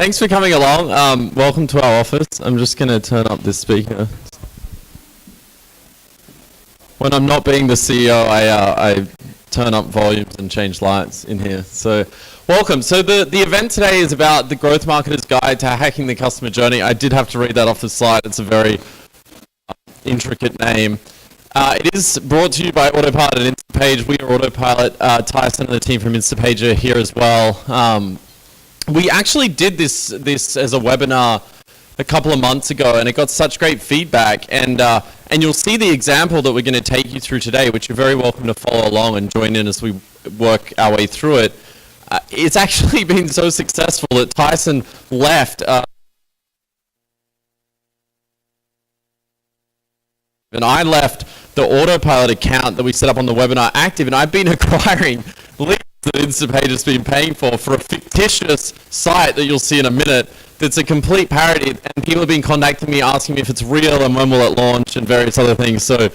Thanks for coming along. Welcome to our office. I'm just going to turn up this speaker. When I'm not being the CEO, I turn up volumes and change lights in here. So welcome. So the event today is about the Growth Marketer's Guide to Hacking the Customer Journey. I did have to read that off the slide. It's a very intricate name. It is brought to you by Autopilot and Instapage. We are Autopilot. Tyson and the team from Instapage are here as well. We actually did this as a webinar a couple of months ago, and it got such great feedback. And you'll see the example that we're going to take you through today, which you're very welcome to follow along and join in as we work our way through it. It's actually been so successful that Tyson left. And I left the Autopilot account that we set up on the webinar active, and I've been acquiring leads that Instapage has been paying for a fictitious site that you'll see in a minute that's a complete parody, and people have been contacting me asking me if it's real and when will it launch and various other things. So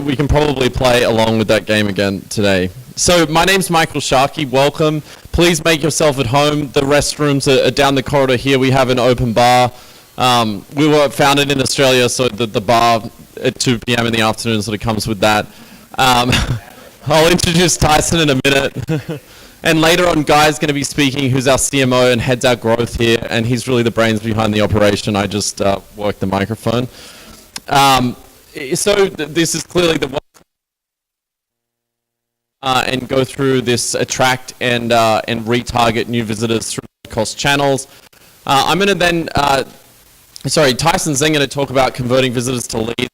we can probably play along with that game again today. So my name's Michael Sharkey. Welcome. Please make yourself at home. The restrooms are down the corridor here. We have an open bar. We were founded in Australia, so the bar at 2 p.m. in the afternoon sort of comes with that. I'll introduce Tyson in a minute. And later on, Guy's going to be speaking, who's our CMO and heads our growth here, and he's really the brains behind the operation. I just work the microphone. This is clearly the and go through this attract and retarget new visitors through cost channels. I'm going to then, Tyson's then going to talk about converting visitors to leads.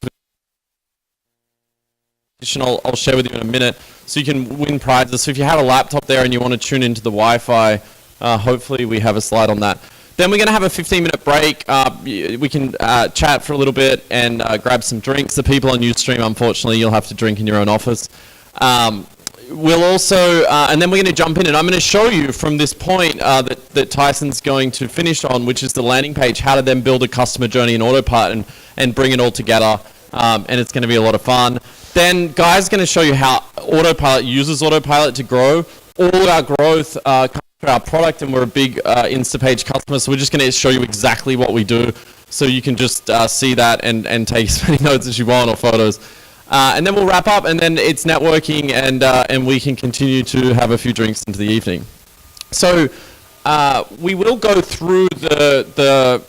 I'll share with you in a minute, so you can win prizes. So if you have a laptop there and you want to tune into the Wi-Fi, hopefully we have a slide on that. Then we're going to have a 15-minute break. We can chat for a little bit and grab some drinks. The people on Ustream, unfortunately, you'll have to drink in your own office. We'll also, and then we're going to jump in, and I'm going to show you from this point that Tyson's going to finish on, which is the landing page, how to then build a customer journey in Autopilot and bring it all together. And it's going to be a lot of fun. Then Guy's going to show you how Autopilot uses Autopilot to grow. All our growth comes through our product, and we're a big Instapage customer, so we're just going to show you exactly what we do, so you can just see that and take as many notes as you want or photos. And then we'll wrap up, and then it's networking, and we can continue to have a few drinks into the evening. So we will go through the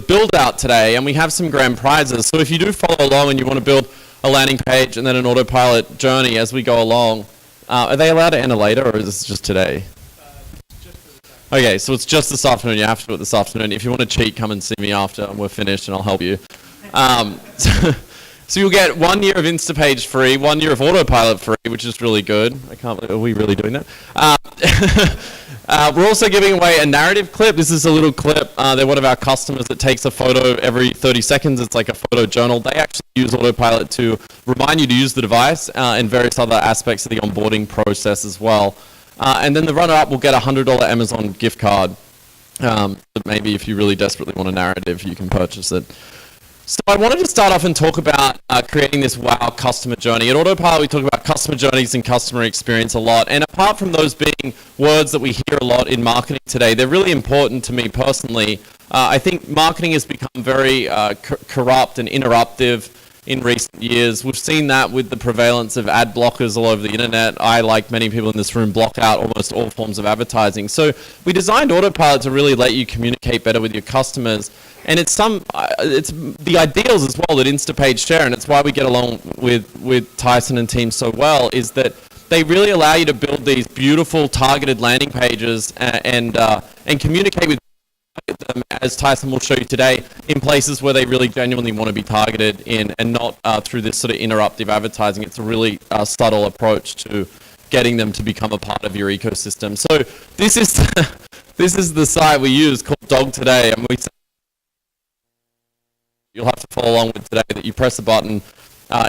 build out today, and we have some grand prizes. So if you do follow along and you want to build a landing page and then an Autopilot journey as we go along, are they allowed to enter later, or is this just today? Okay, so it's just this afternoon. You have to do it this afternoon. If you want to cheat, come and see me after and we're finished, and I'll help you. So you'll get 1 year of Instapage free, 1 year of Autopilot free, which is really good. I can't believe, are we really doing that? We're also giving away a narrative clip. This is a little clip. They're one of our customers that takes a photo every 30 seconds. It's like a photo journal. They actually use Autopilot to remind you to use the device and various other aspects of the onboarding process as well. And then the runner-up will get a $100 Amazon gift card. Maybe if you really desperately want a narrative, you can purchase it. So I wanted to start off and talk about creating this wow customer journey. At Autopilot, we talk about customer journeys and customer experience a lot. And apart from those being words that we hear a lot in marketing today, they're really important to me personally. I think marketing has become very corrupt and interruptive in recent years. We've seen that with the prevalence of ad blockers all over the internet. I, like many people in this room, block out almost all forms of advertising. So we designed Autopilot to really let you communicate better with your customers. And it's the ideals as well that Instapage share, and it's why we get along with Tyson and team so well, is that they really allow you to build these beautiful targeted landing pages and communicate with them, as Tyson will show you today, in places where they really genuinely want to be targeted in, and not through this sort of interruptive advertising. It's a really subtle approach to getting them to become a part of your ecosystem. So this is the site we use, called Dog Today, and you'll have to follow along with today, that you press a button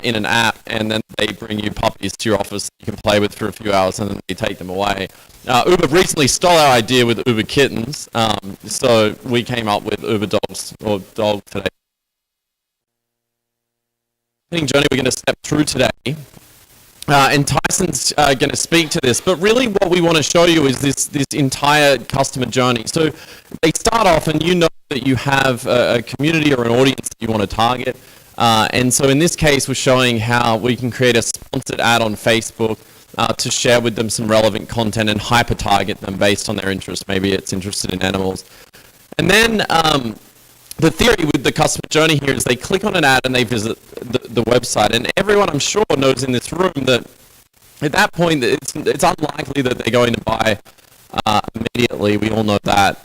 in an app, and then they bring you puppies to your office you can play with for a few hours, and then they take them away. Uber recently stole our idea with Uber Kittens, so we came up with Uber Dogs, or Dog Today. The journey we're going to step through today and Tyson's going to speak to this, but really what we want to show you is this entire customer journey. So they start off, and you know that you have a community or an audience that you want to target. And so in this case, we're showing how we can create a sponsored ad on Facebook to share with them some relevant content and hyper-target them based on their interest. Maybe it's interested in animals. And then the theory with the customer journey here is they click on an ad and they visit the website. And everyone, I'm sure, knows in this room that at that point, it's unlikely that they're going to buy immediately. We all know that.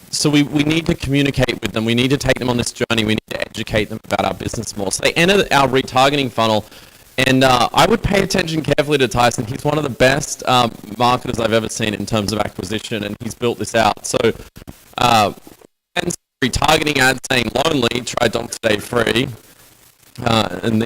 So we need to communicate with them. We need to take them on this journey. We need to educate them about our business more. So they enter our retargeting funnel. And I would pay attention carefully to Tyson. He's one of the best marketers I've ever seen in terms of acquisition, and he's built this out. So and retargeting ads saying lonely, try Dog Today free. And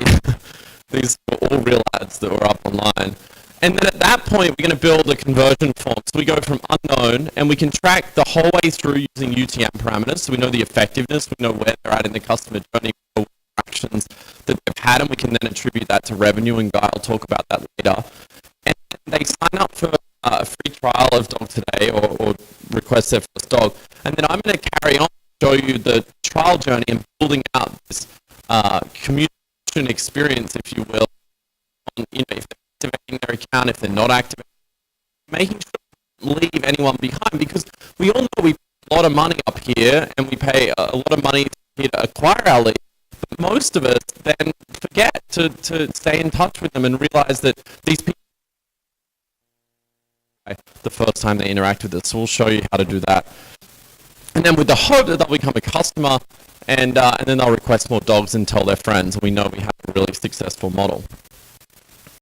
these were all real ads that were up online. And then at that point, we're going to build a conversion form. So we go from unknown, and we can track the whole way through using UTM parameters. So we know the effectiveness, we know where they're at in the customer journey, we know what actions that they've had, and we can then attribute that to revenue, and Guy will talk about that later. And they sign up for a free trial of Dog Today or request their first dog. And then I'm going to carry on to show you the trial journey and building out this communication experience, if you will, on, if they're activating their account, if they're not activating, making sure to leave anyone behind, because we all know we pay a lot of money up here and we pay a lot of money here to acquire our leads, but most of us then forget to stay in touch with them and realize that these people the first time they interact with us. So we'll show you how to do that. And then with the hope that they'll become a customer, and then they'll request more dogs and tell their friends, and we know we have a really successful model.